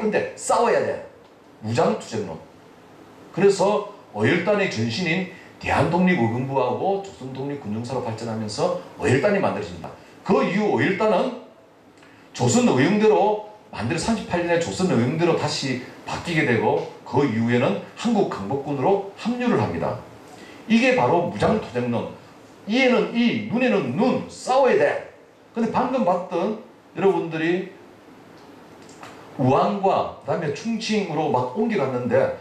건데 싸워야 돼. 무장투쟁론. 그래서 어혈단의 전신인 대한독립의금부하고 조선독립군중사로 발전하면서 어혈단이 만들어집니다. 그 이후 어혈단은 조선의용대로 만들어 38년에 조선의용대로 다시 바뀌게 되고 그 이후에는 한국강복군으로 합류를 합니다. 이게 바로 무장투쟁론. 이에는 이, 눈에는 눈, 싸워야 돼. 근데 방금 봤던 여러분들이 우한과 그 다음에 충칭으로 막 옮겨갔는데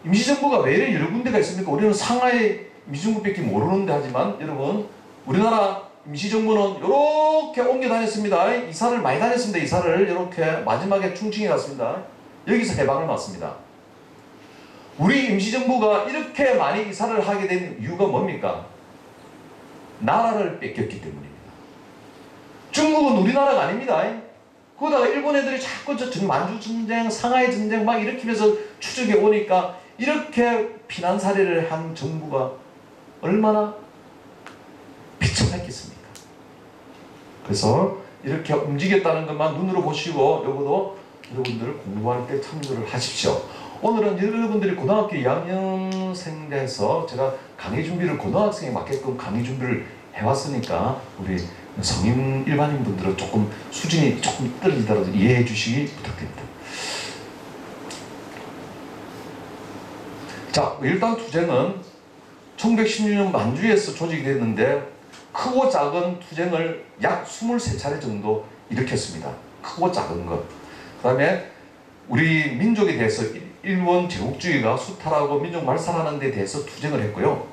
임시정부가 왜 이래 여러 군데가 있습니까? 우리는 상하이 임시정부밖에 모르는데 하지만 여러분 우리나라 임시정부는 이렇게 옮겨 다녔습니다. 이사를 많이 다녔습니다. 이사를 이렇게 마지막에 충칭에 갔습니다. 여기서 해방을 맞습니다. 우리 임시정부가 이렇게 많이 이사를 하게 된 이유가 뭡니까? 나라를 뺏겼기 때문입니다. 중국은 우리나라가 아닙니다. 거기다가 일본 애들이 자꾸 만주전쟁, 상하이 전쟁 막 일으키면서 추적해 오니까 이렇게 피난 사례를 한 정부가 얼마나 비참했겠습니까? 그래서 이렇게 움직였다는 것만 눈으로 보시고 요거도 여러분들 공부할 때 참조를 하십시오. 오늘은 여러분들이 고등학교 2학년생 돼서 제가 강의 준비를 고등학생에 맞게끔 강의 준비를 해왔으니까 우리 성인 일반인 분들은 조금 수준이 조금 떨어지더라도 이해해 주시기 부탁드립니다. 자, 일단 투쟁은 1916년 만주에서 조직이 됐는데 크고 작은 투쟁을 약 23차례 정도 일으켰습니다. 크고 작은 것. 그 다음에 우리 민족에 대해서 일본 제국주의가 수탈하고 민족 말살하는 데 대해서 투쟁을 했고요.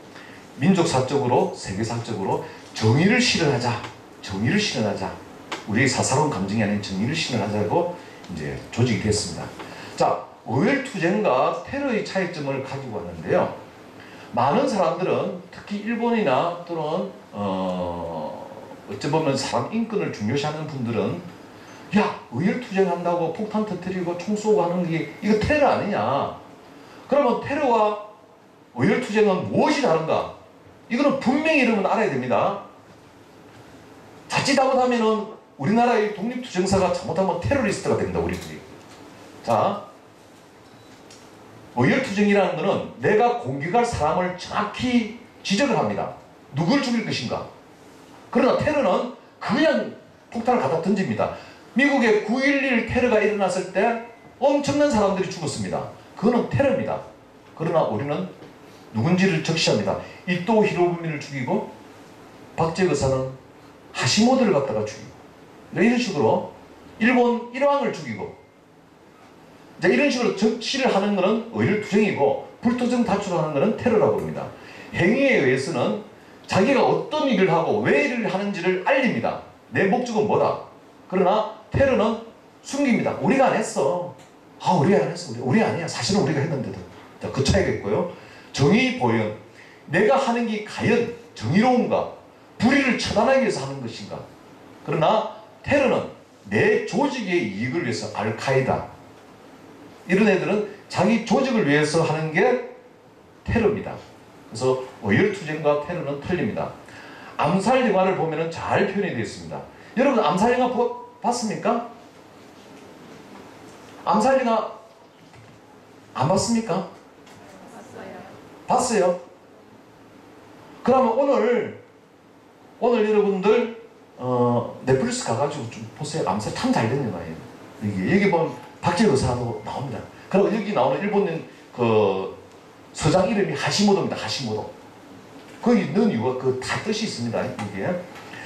민족사적으로 세계사적으로 정의를 실현하자. 정의를 실현하자. 우리의 사사로운 감정이 아닌 정의를 실현하자고 이제 조직이 됐습니다. 자, 어혈투쟁과 테러의 차이점을 가지고 왔는데요. 많은 사람들은 특히 일본이나 또는 어찌 보면 사람 인권을 중요시하는 분들은 야, 어혈투쟁한다고 폭탄 터뜨리고 총 쏘고 하는 게 이거 테러 아니냐. 그러면 테러와 어혈투쟁은 무엇이 다른가? 이거는 분명히 여러분 알아야 됩니다. 자칫 잘못하면은 우리나라의 독립투쟁사가 잘못하면 테러리스트가 됩니다. 우리들이. 자, 어혈투쟁이라는 것은 내가 공격할 사람을 정확히 지적을 합니다. 누굴 죽일 것인가. 그러나 테러는 그냥 폭탄을 갖다 던집니다. 미국의 9.11 테러가 일어났을 때 엄청난 사람들이 죽었습니다. 그거는 테러입니다. 그러나 우리는 누군지를 적시합니다. 이토 히로부미를 죽이고 박정희 의사는 하시모토를 갖다가 죽이고 이런 식으로 일본 일왕을 죽이고 이제 이런 식으로 적시를 하는 것은 어혈투쟁이고 불투정 다투를 하는 것은 테러라고 합니다. 행위에 의해서는 자기가 어떤 일을 하고 왜 일을 하는지를 알립니다. 내 목적은 뭐다. 그러나 테러는 숨깁니다. 우리가 안 했어. 아, 우리가 안 했어. 우리 아니야. 사실은 우리가 했는데도. 자, 그 차이가 있고요. 정의 보연. 내가 하는 게 과연 정의로운가? 불의를 처단하기 위해서 하는 것인가? 그러나 테러는 내 조직의 이익을 위해서 알카에다. 이런 애들은 자기 조직을 위해서 하는 게 테러입니다. 그래서 어혈투쟁과 테러는 틀립니다. 암살 영화를 보면 잘 표현이 되어 있습니다. 여러분 암살 영화 봤습니까? 암살 영화 안 봤습니까? 봤어요. 그러면 오늘 여러분들 넷플릭스 가가지고 좀 보세요. 암살 참 잘 된 영화예요. 여기 보면 박정희 의사도 나옵니다. 그리고 여기 나오는 일본인 그 서장 이름이 하시모토입니다. 하시모토. 거기 넣은 이유가 그 다 뜻이 있습니다. 이게.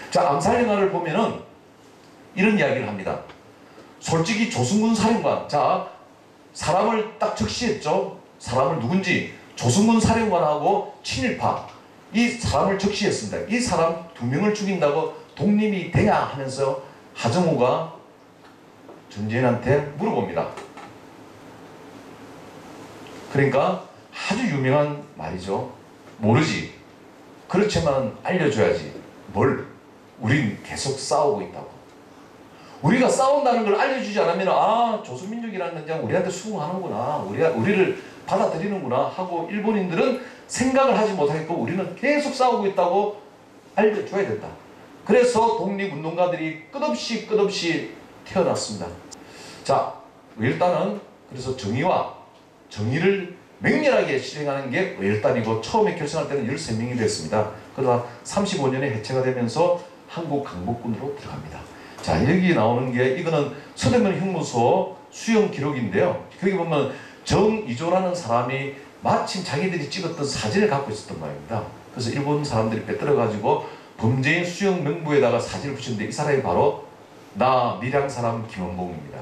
자, 암살 영화를 보면은 이런 이야기를 합니다. 솔직히 조승근 사령관, 자, 사람을 딱 적시했죠. 사람을 누군지 조승근 사령관하고 친일파 이 사람을 적시했습니다. 이 사람 2명을 죽인다고 독립이 되냐 하면서 하정우가 전지현한테 물어봅니다. 그러니까 아주 유명한 말이죠. 모르지. 그렇지만 알려줘야지. 뭘? 우린 계속 싸우고 있다고. 우리가 싸운다는 걸 알려주지 않으면 아, 조선민족이라는 건 그냥 우리한테 수긍하는구나. 우리를 받아들이는구나 하고 일본인들은 생각을 하지 못하겠고 우리는 계속 싸우고 있다고 알려줘야 된다. 그래서 독립운동가들이 끝없이 태어났습니다. 자, 일단은 그래서 정의를 맹렬하게 실행하는 게 의열단이고 처음에 결성할 때는 13명이 됐습니다. 그러다 35년에 해체가 되면서 한국 강복군으로 들어갑니다. 자, 여기 나오는 게 이거는 서대문 형무소 수용 기록인데요. 거기 보면 정이조라는 사람이 마침 자기들이 찍었던 사진을 갖고 있었던 모양입니다. 그래서 일본 사람들이 빼들어가지고 범죄인 수용 명부에다가 사진을 붙였는데 이 사람이 바로 나 밀양 사람 김원봉입니다.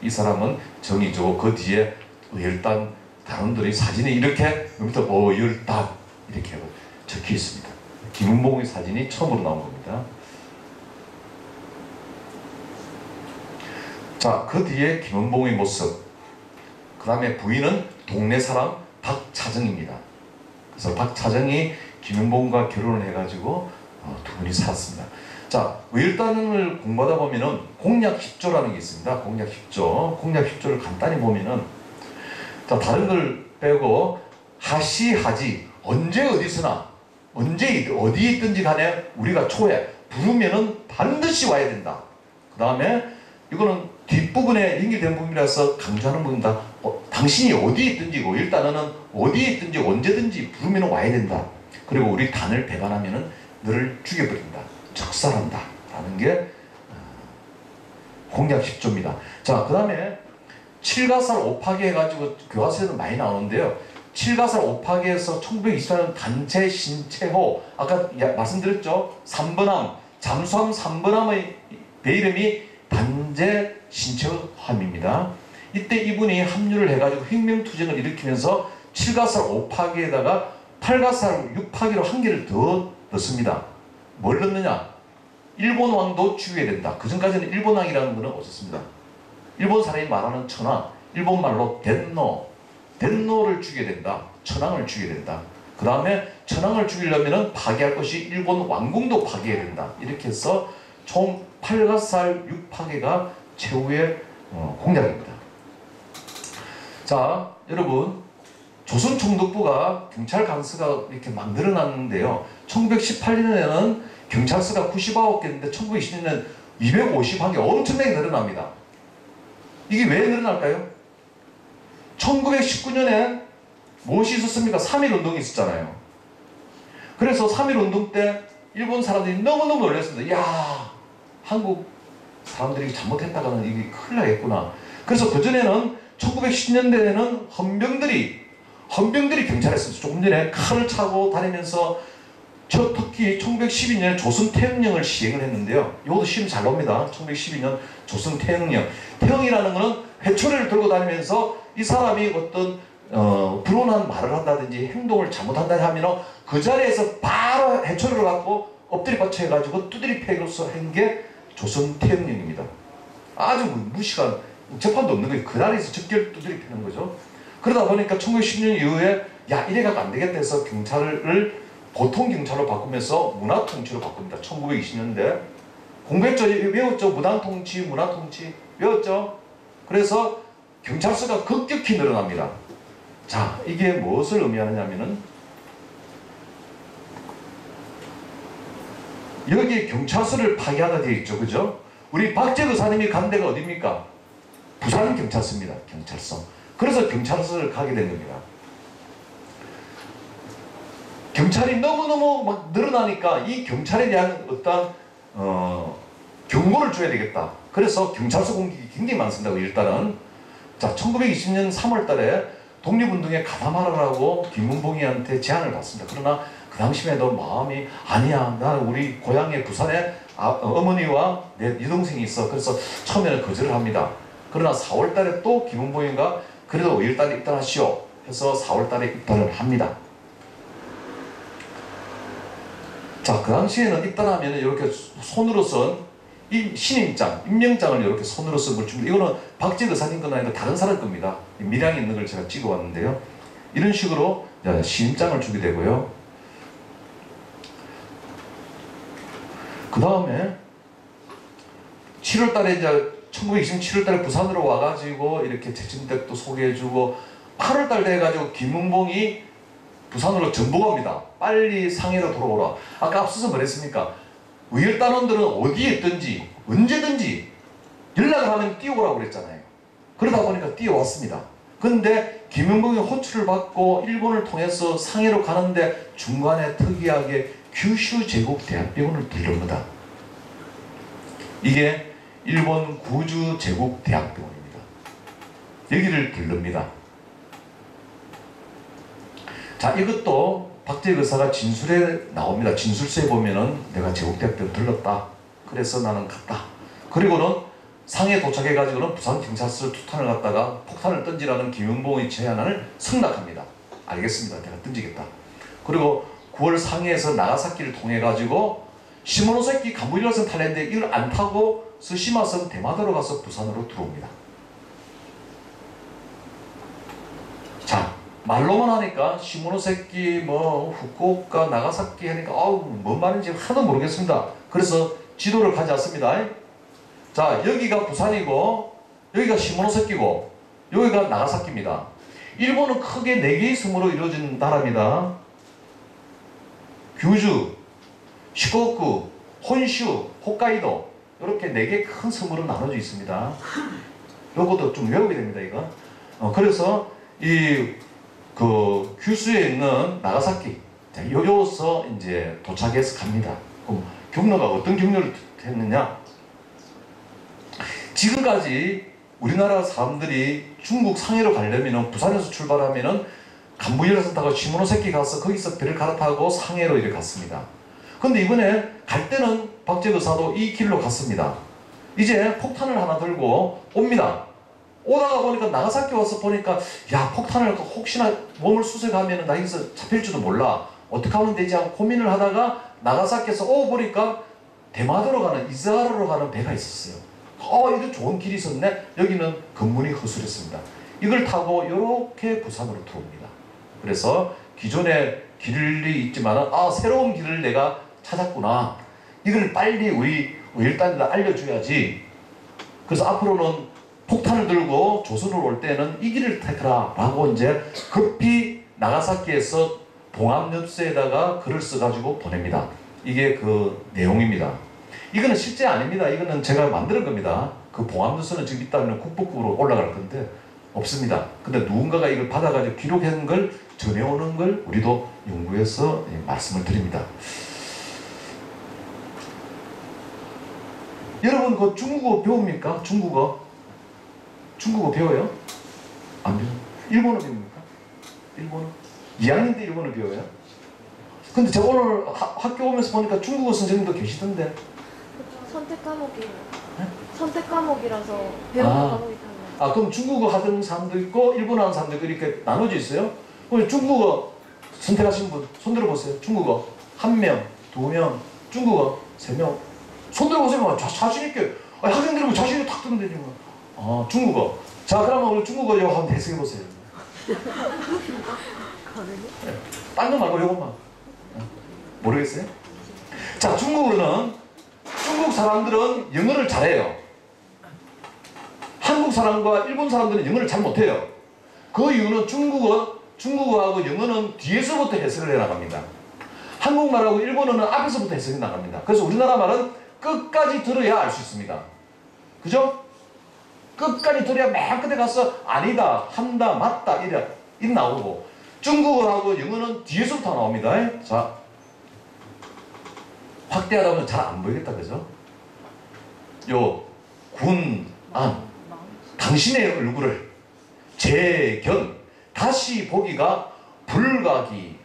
이 사람은 정이조, 그 뒤에 의열단 단원들이 사진이 이렇게 여기부터 의열단 이렇게 적혀 있습니다. 김원봉의 사진이 처음으로 나온 겁니다. 자, 그 뒤에 김원봉의 모습, 그 다음에 부인은 동네 사람 박차정입니다. 그래서 박차정이 김원봉과 결혼을 해가지고 두 분이 살았습니다. 자, 의열단을 공부하다 보면은 공약 10조라는 게 있습니다. 공약 10조. 공약 10조를 간단히 보면은, 자, 다른 걸 빼고 하시 언제 어디서나 언제 어디에 있든지 간에 우리가 초에 부르면은 반드시 와야 된다. 그 다음에 이거는 뒷부분에 연결된 부분이라서 강조하는 부분이다. 당신이 어디에 있든지 의열단은 어디에 있든지 언제든지 부르면 와야 된다. 그리고 우리 단을 배반하면은 너를 죽여버린다. 적살한다. 라는 게 공약 10조입니다. 자, 그 다음에 7가살 5파기 해가지고 교과서에도 많이 나오는데요. 7가살 5파기에서 1924년 단체 신체호, 아까 말씀드렸죠. 3번함, 잠수함 3번함의 배이름이 단체 신체호함입니다. 이때 이분이 합류를 해가지고 혁명투쟁을 일으키면서 7가살 5파기에다가 8가살 6파기로 한 개를 더 넣습니다. 뭘 넣느냐? 일본 왕도 죽여야 된다. 그 전까지는 일본 왕이라는 것은 없었습니다. 일본 사람이 말하는 천황, 일본 말로 덴노를 죽여야 된다. 천황을 죽여야 된다. 그 다음에 천황을 죽이려면 파괴할 것이 일본 왕궁도 파괴해야 된다. 이렇게 해서 총 8가살 6파괴가 최후의 공약입니다. 자, 여러분, 조선총독부가 경찰 간수가 이렇게 막 늘어났는데요. 1918년에는 경찰서가 99개인데 1920년에는 251개 엄청나게 늘어납니다. 이게 왜 늘어날까요? 1919년에 무엇이 있었습니까? 3.1운동이 있었잖아요. 그래서 3.1운동 때 일본 사람들이 너무너무 놀랐습니다. 이야, 한국 사람들이 잘못했다가는 이게 큰일 나겠구나. 그래서 그전에는 1910년대에는 헌병들이 경찰에 있었어요. 조금 전에 칼을 차고 다니면서 특히 1912년에 조선태형령을 시행을 했는데요. 이것도 시험 잘 나옵니다. 1912년 조선태형령. 태형이라는 것은 회초리를 들고 다니면서 이 사람이 어떤 불온한 말을 한다든지 행동을 잘못한다 하면 그 자리에서 바로 회초리를 갖고 엎드려 받쳐 해가지고 두드리 패기로서 한 게 조선태형령입니다. 아주 무시한 재판도 없는 거예요. 그 자리에서 적결 두드리 패는 거죠. 그러다 보니까 1910년 이후에 야, 이래가 안 되겠다 해서 경찰을 보통 경찰로 바꾸면서 문화통치로 바꿉니다. 1920년대. 공부했죠? 외웠죠? 무당통치, 문화통치. 외웠죠? 그래서 경찰서가 급격히 늘어납니다. 자, 이게 무엇을 의미하느냐면은 여기 경찰서를 파괴하다 되어 있죠. 그죠? 우리 박재 의사님이 간 데가 어디입니까? 부산 경찰서입니다. 경찰서. 그래서 경찰서를 가게 된 겁니다. 경찰이 너무너무 막 늘어나니까 이 경찰에 대한 어떤 경고를 줘야 되겠다. 그래서 경찰서 공격이 굉장히 많습니다. 일단은 자, 1920년 3월 달에 독립운동에 가담하라고 김문봉이한테 제안을 받습니다. 그러나 그 당시에도 마음이 아니야. 나는 우리 고향의 부산에 어머니와 내 여동생이 있어. 그래서 처음에는 거절을 합니다. 그러나 4월 달에 또 김문봉이가 그래도 5일 달에 입단하시오 해서 4월 달에 입단을 합니다. 자, 그 당시에는 입단하면 이렇게 손으로 쓴 신임장, 임명장을 이렇게 손으로 쓴 걸 줍니다. 이거는 박재 의사님 건 아니고 다른 사람 겁니다. 밀양에 있는 걸 제가 찍어왔는데요. 이런 식으로 신임장을 주게 되고요. 그 다음에 7월 달에 이제 1920년 7월 달에 부산으로 와가지고 이렇게 재침댁도 소개해주고 8월 달 돼가지고 김문봉이 부산으로 전보갑니다. 빨리 상해로 돌아오라. 아까 앞서서 뭐랬습니까? 의열단원들은 어디에 있든지 언제든지 연락을 하면 뛰어오라고 그랬잖아요. 그러다 보니까 뛰어왔습니다. 근데 김영봉이 호출을 받고 일본을 통해서 상해로 가는데 중간에 특이하게 규슈 제국 대학병원을 들릅니다. 이게 일본 구주 제국 대학병원입니다. 여기를 들릅니다. 자, 이것도 박재익 의사가 진술에 나옵니다. 진술서에 보면은 내가 제국대학병원 들렀다. 그래서 나는 갔다. 그리고는 상해 도착해가지고는 부산경찰서 투탄을 갖다가 폭탄을 던지라는 김영봉의 제안을 승낙합니다. 알겠습니다. 내가 던지겠다. 그리고 9월 상해에서 나가사키를 통해가지고 시모노세키 간부일라선 탈레인데 이걸 안 타고 스시마섬 대마도로 가서 부산으로 들어옵니다. 자, 말로만 하니까 시모노세키 뭐 후쿠오카 나가사키 하니까 아우 뭔 말인지 하나도 모르겠습니다. 그래서 지도를 가져왔습니다. 자, 여기가 부산이고 여기가 시모노세키고 여기가 나가사키입니다. 일본은 크게 4개의 섬으로 이루어진 나라입니다. 규주, 시코쿠, 혼슈, 홋카이도 이렇게 4개 큰 섬으로 나눠져 있습니다. 요것도 좀 외우게 됩니다. 이거. 그래서 이 그 규슈에 있는 나가사키 요서 이제 도착해서 갑니다. 그럼 경로가 어떤 경로를 했느냐? 지금까지 우리나라 사람들이 중국 상해로 가려면 부산에서 출발하면은 간부열선 타고 시모노세키 가서 거기서 배를 갈아타고 상해로 이렇게 갔습니다. 근데 이번에 갈 때는 박재익 의사도 이 길로 갔습니다. 이제 폭탄을 하나 들고 옵니다. 오다가 보니까 나가사키 와서 보니까 야, 폭탄을 혹시나 몸을 수색하면 나 여기서 잡힐지도 몰라. 어떻게 하면 되지 하고 고민을 하다가 나가사키에서 보니까 대마도로 가는 이즈하라로 가는 배가 있었어요. 이거 좋은 길이 있었네. 여기는 검문이 허술했습니다. 이걸 타고 이렇게 부산으로 들어옵니다. 그래서 기존에 길이 있지만 새로운 길을 내가 찾았구나. 이걸 빨리 우리 일단에다 알려줘야지. 그래서 앞으로는 폭탄을 들고 조선으로 올 때는 이 길을 택하라 라고 이제 급히 나가사키에서 봉합엽서에다가 글을 써가지고 보냅니다. 이게 그 내용입니다. 이거는 실제 아닙니다. 이거는 제가 만든 겁니다. 그 봉합엽서는 지금 있다면 국보급으로 올라갈 건데 없습니다. 근데 누군가가 이걸 받아가지고 기록한 걸 전해오는 걸 우리도 연구해서 말씀을 드립니다. 여러분 그 중국어 배웁니까? 중국어 배워요? 안 배워요? 일본어 배웁니까? 일본어? 2학년 때 일본어 배워요? 근데 제가 오늘 학교 오면서 보니까 중국어 선생님도 계시던데. 선택 과목이에요. 네? 선택 과목이라서 배우는 과목이 달라요. 그럼 중국어 하던 사람도 있고 일본어 하는 사람도 있고 이렇게 나눠져 있어요? 그럼 중국어 선택하신 분 손 들어보세요. 중국어 1명, 2명, 중국어 3명. 손 들어보세요. 자신 있게. 학생들이 뭐 자신 있게 탁 들면 되지 뭐. 중국어. 자, 그러면 오늘 중국어 이거 한번 해석해 보세요. 네. 딴 거 말고 이것만. 모르겠어요? 자, 중국어는 중국 사람들은 영어를 잘해요. 한국 사람과 일본 사람들은 영어를 잘 못해요. 그 이유는 중국어하고 영어는 뒤에서부터 해석을 해나갑니다. 한국말하고 일본어는 앞에서부터 해석이 나갑니다. 그래서 우리나라 말은 끝까지 들어야 알 수 있습니다. 그죠? 끝까지 들어야 맨 끝에 가서 아니다, 한다, 맞다 이래 나오고 중국어하고 영어는 뒤에서부터 나옵니다. 자, 확대하다 보면 잘 안 보이겠다, 그죠? 당신의 얼굴을 재견 다시 보기가 불가기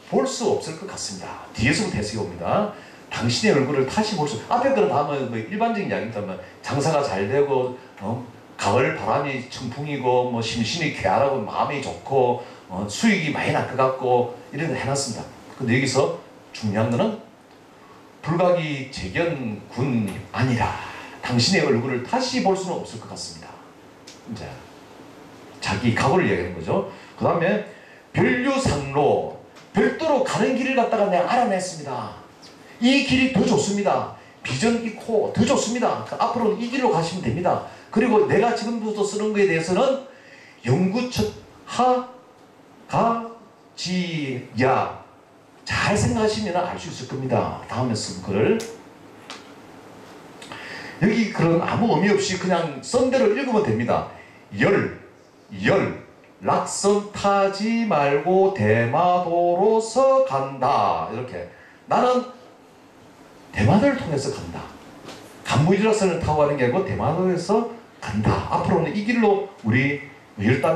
볼 수 없을 것 같습니다. 뒤에서부터 해석이 옵니다. 당신의 얼굴을 다시 볼 수, 앞에 거는 다음은 뭐 일반적인 이야기입니다. 장사가 잘 되고 가을 바람이 청풍이고 뭐 심신이 쾌활하고 마음이 좋고 수익이 많이 날 것 같고 이런 거 해놨습니다. 근데 여기서 중요한 거는 불가기 재견군이 아니라 당신의 얼굴을 다시 볼 수는 없을 것 같습니다. 이제 자기 각오를 얘기하는 거죠. 그 다음에 별류상로, 별도로 가는 길을 갖다가 내가 알아냈습니다. 이 길이 더 좋습니다. 비전 있고 더 좋습니다. 앞으로는 이 길로 가시면 됩니다. 그리고 내가 지금부터 쓰는 거에 대해서는 영구첫 하가지야 잘 생각하시면 알 수 있을 겁니다. 다음에 쓴 글을 여기 글은 아무 의미 없이 그냥 쓴 대로 읽으면 됩니다. 락선 타지 말고 대마도로서 간다. 이렇게 나는 대마도를 통해서 간다. 간무지락선을 타고 가는 게 아니고 대마도에서 간다. 앞으로는 이 길로 우리 열단